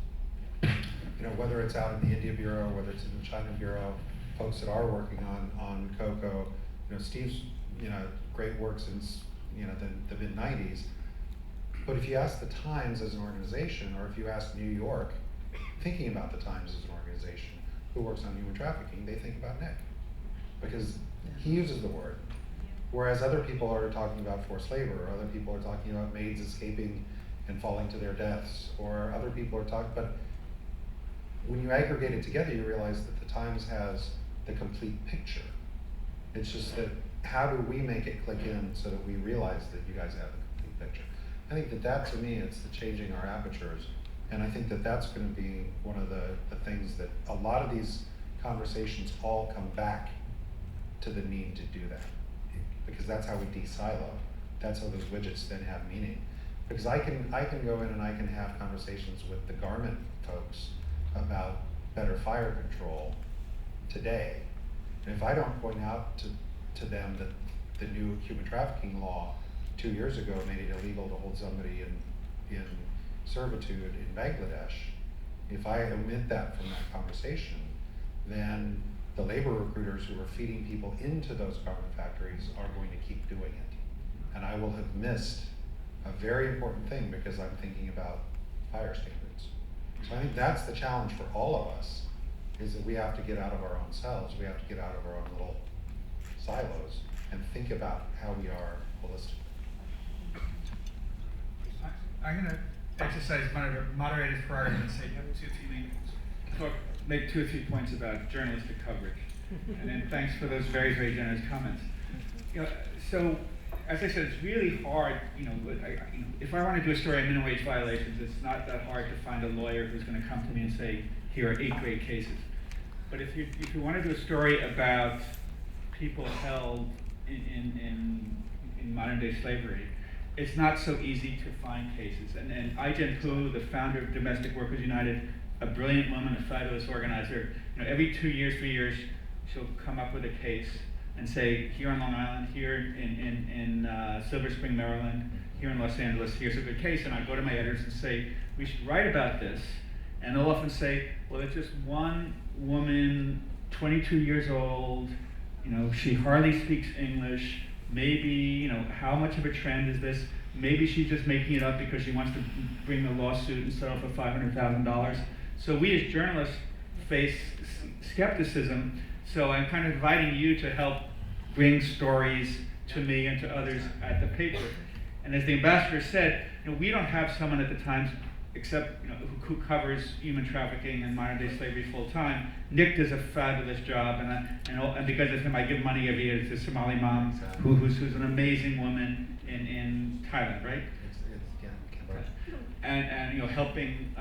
S2: you know, whether it's out in the India Bureau, whether it's in the China Bureau, folks that are working on COCO, you know, Steve's, you know, great work since, you know, the mid-90s. But if you ask the Times as an organization, or if you ask New York, thinking about the Times as an organization who works on human trafficking, they think about Nick, because he uses the word. Whereas other people are talking about forced labor, or other people are talking about maids escaping and falling to their deaths, or other people are talking, but when you aggregate it together, you realize that the Times has the complete picture. It's just that how do we make it click in so that we realize that you guys have the complete picture? I think that to me, it's the changing our apertures. And I think that that's going to be one of the things that a lot of these conversations all come back to the need to do that. Because that's how we de-silo. That's how those widgets then have meaning. Because I can go in and I can have conversations with the garment folks about better fire control today. And if I don't point out to them that the new human trafficking law 2 years ago made it illegal to hold somebody in servitude in Bangladesh, if I omit that from that conversation, then the labor recruiters who are feeding people into those garment factories are going to keep doing it. And I will have missed a very important thing because I'm thinking about fire standards. So I think that's the challenge for all of us, is that we have to get out of our own selves, we have to get out of our own little silos and think about how we are holistically.
S1: I'm going to exercise moderator's prerogative and say you have 2 or 3 minutes. Make 2 or 3 points about journalistic coverage. And then thanks for those very, very generous comments. You know, so, as I said, it's really hard, if I want to do a story on minimum wage violations, it's not that hard to find a lawyer who's going to come to me and say, here are 8 great cases. But if you want to do a story about people held in modern day slavery, it's not so easy to find cases. And Ai-jen Poo, the founder of Domestic Workers United, a brilliant woman, a fabulous organizer, every 2 years, 3 years, she'll come up with a case and say, here on Long Island, here in Silver Spring, Maryland, here in Los Angeles, here's a good case. And I go to my editors and say, we should write about this. And they'll often say, well, it's just one woman, 22 years old, she hardly speaks English. Maybe, how much of a trend is this? Maybe she's just making it up because she wants to bring the lawsuit and settle for $500,000. So we as journalists face skepticism. So I'm kind of inviting you to help bring stories to me and to others at the paper. And as the ambassador said, we don't have someone at the Times except who covers human trafficking and modern day slavery full time. Nick does a fabulous job, and because of him, I give money every year to Somali mom, who's an amazing woman in Thailand, right? And helping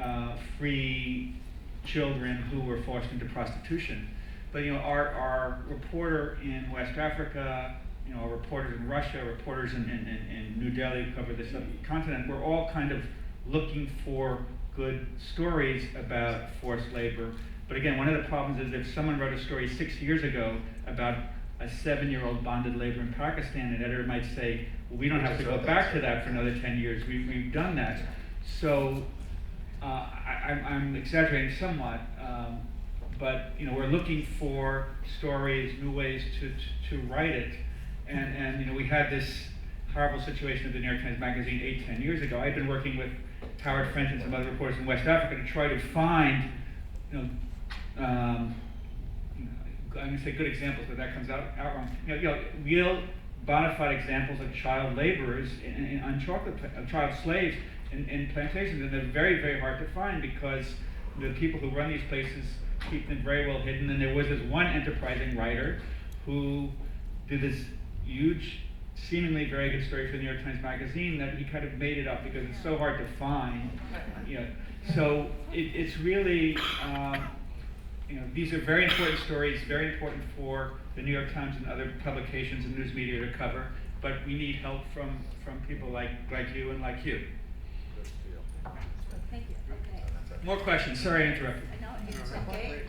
S1: free children who were forced into prostitution. But our reporter in West Africa, our reporters in Russia, reporters in New Delhi who cover the subcontinent, we're all kind of looking for good stories about forced labor. But again, one of the problems is if someone wrote a story 6 years ago about a 7-year-old bonded labor in Pakistan, an editor might say, well, we don't have to go back to that for another 10 years. We've done that. So I'm exaggerating somewhat, but we're looking for stories, new ways to write it. And we had this horrible situation of the New York Times Magazine 8-10 years ago, I'd been working with Howard French and some other reporters in West Africa to try to find, I'm going to say good examples, but that comes out wrong. Real bona fide examples of child laborers child slaves in plantations, and they're very, very hard to find because the people who run these places keep them very well hidden. And there was this one enterprising writer who did this huge, seemingly very good story for the New York Times Magazine that he kind of made it up because it's so hard to find. So it's really, these are very important stories, very important for the New York Times and other publications and news media to cover. But we need help from people like you and like you.
S10: Thank you. Okay.
S1: More questions? Sorry I interrupted.
S10: No, it's okay.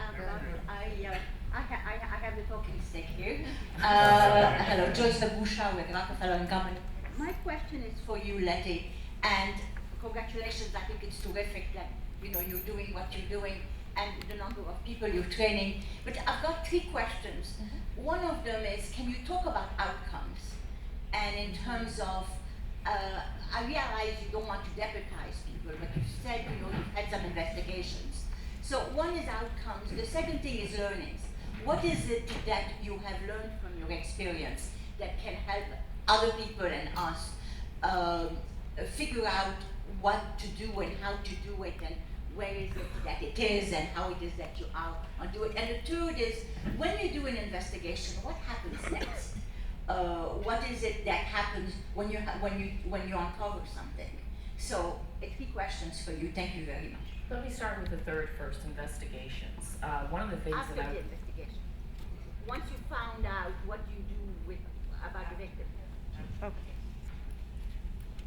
S10: I have the talking stick here. Hello, Joyce Busha with Rockefeller and Company. My question is for you, Letty, and congratulations. I think it's terrific that you're doing what you're doing and the number of people you're training. But I've got 3 questions. Mm-hmm. One of them is, can you talk about outcomes? And in terms of, I realize you don't want to deputize people, but you said you've had some investigations. So one is outcomes. The second thing is learnings. What is it that you have learned from your experience that can help other people and us figure out what to do and how to do it, and where is it that it is and how it is that you are on do it? And the third is, when you do an investigation, what happens next? What is it that happens when you uncover something? So 3 questions for you. Thank you very much.
S5: Let me start with the third first, investigations. One of the things
S10: After
S5: that
S10: the investigation, once you found out, what do you do about the victim? Okay.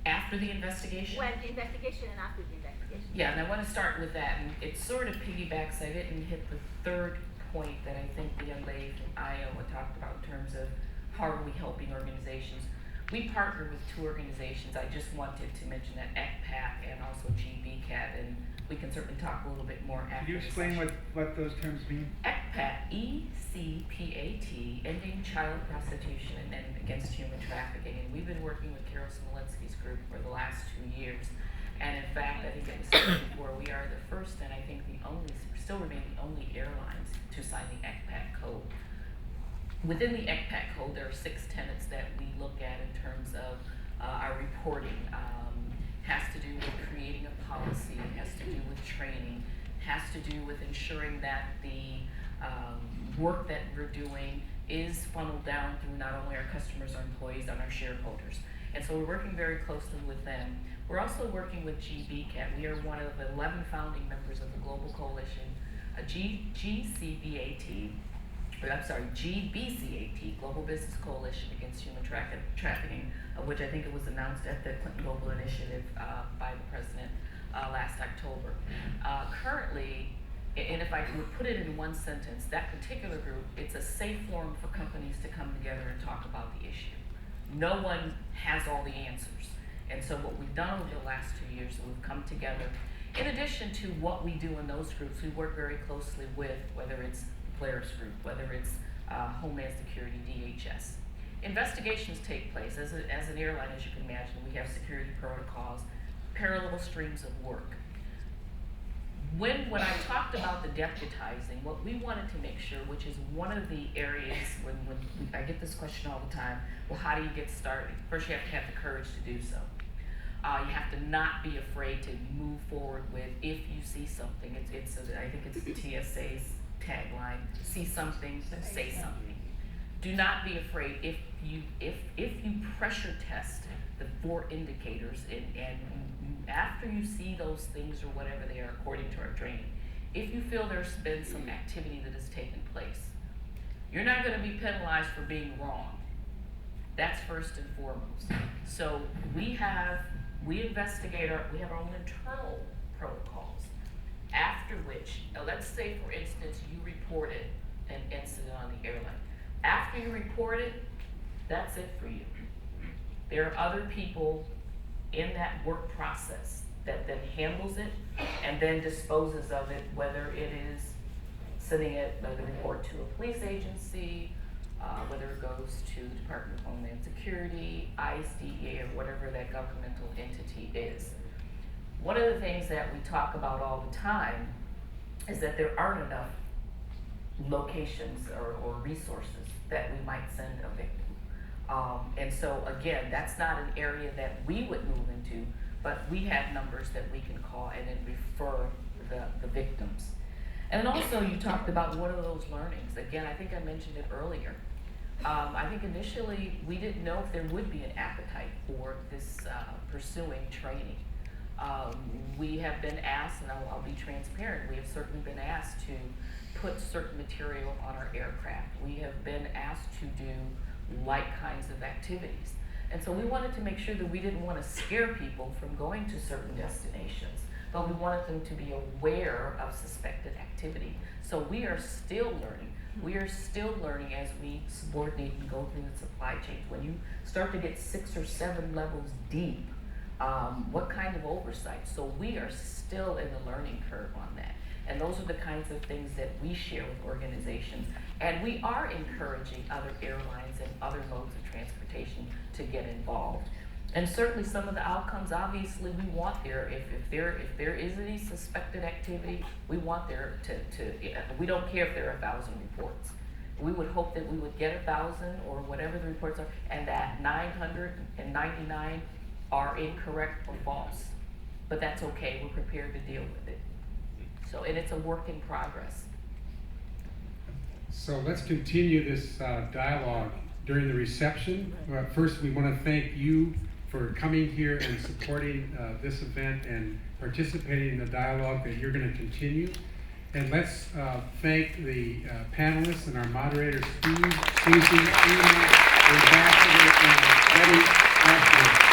S5: after the investigation.
S10: Well, the investigation and after the investigation.
S5: Yeah, and I want to start with that, and it sort of piggybacks. I didn't hit the third point that I think the young lady from Iowa talked about in terms of how are we helping organizations. We partner with 2 organizations. I just wanted to mention that ECPAC and also GBCAT, and we can certainly talk a little bit more after.
S1: Could you explain what those terms mean?
S5: ECPAT, E-C-P-A-T, Ending Child Prostitution and Against Human Trafficking. And we've been working with Carol Smolinski's group for the last 2 years. And in fact, I think it was said before, we are the first and I think the only, still remain the only airlines to sign the ECPAT code. Within the ECPAT code, there are 6 tenets that we look at in terms of our reporting. Has to do with creating a policy, has to do with training, has to do with ensuring that the work that we're doing is funneled down through not only our customers, our employees, and our shareholders. And so we're working very closely with them. We're also working with GBCAT. We are one of 11 founding members of the Global Coalition, GBCAT, Global Business Coalition Against Human Trafficking, which I think it was announced at the Clinton Global Initiative by the President last October. Currently, and if I would put it in one sentence, that particular group, it's a safe forum for companies to come together and talk about the issue. No one has all the answers. And so what we've done over the last 2 years is we've come together. In addition to what we do in those groups, we work very closely with, whether it's Players Group, whether it's Homeland Security, DHS. Investigations take place. As an airline, as you can imagine, we have security protocols, parallel streams of work. When I talked about the deputizing, what we wanted to make sure, which is one of the areas when I get this question all the time, well, how do you get started? First, you have to have the courage to do so. You have to not be afraid to move forward with if you see something. I think it's the TSA's tagline: see something, say something. Do not be afraid if you pressure test the 4 indicators and after you see those things or whatever they are according to our training, if you feel there's been some activity that has taken place, you're not going to be penalized for being wrong. That's first and foremost. So we have our own internal protocols, after which, let's say for instance you reported an incident on the airline. After you report it, that's it for you. There are other people in that work process that then handles it and then disposes of it, whether it is sending it, the report to a police agency, whether it goes to the Department of Homeland Security, ICE, DEA, or whatever that governmental entity is. One of the things that we talk about all the time is that there aren't enough locations or resources that we might send a victim. And so again, that's not an area that we would move into, but we have numbers that we can call and then refer the victims. And then also you talked about what are those learnings. Again, I think I mentioned it earlier. I think initially we didn't know if there would be an appetite for this pursuing training. We have been asked, and I'll be transparent, we have certainly been asked to put certain material on our aircraft. We have been asked to do like kinds of activities. And so we wanted to make sure that we didn't want to scare people from going to certain destinations, but we wanted them to be aware of suspected activity. So we are still learning. We are still learning as we subordinate and go through the supply chain. When you start to get 6 or 7 levels deep, what kind of oversight? So we are still in the learning curve on that. And those are the kinds of things that we share with organizations. And we are encouraging other airlines and other modes of transportation to get involved. And certainly some of the outcomes, obviously, we want there, if there is any suspected activity, we want there we don't care if there are 1,000 reports. We would hope that we would get 1,000 or whatever the reports are, and that 999 are incorrect or false. But that's okay, we're prepared to deal with it. So, and it's a work in progress.
S11: So let's continue this dialogue during the reception. First, we want to thank you for coming here and supporting this event and participating in the dialogue that you're going to continue. And let's thank the panelists and our moderators, Steve, Susie, Ina, Ambassador, and Betty Ashford.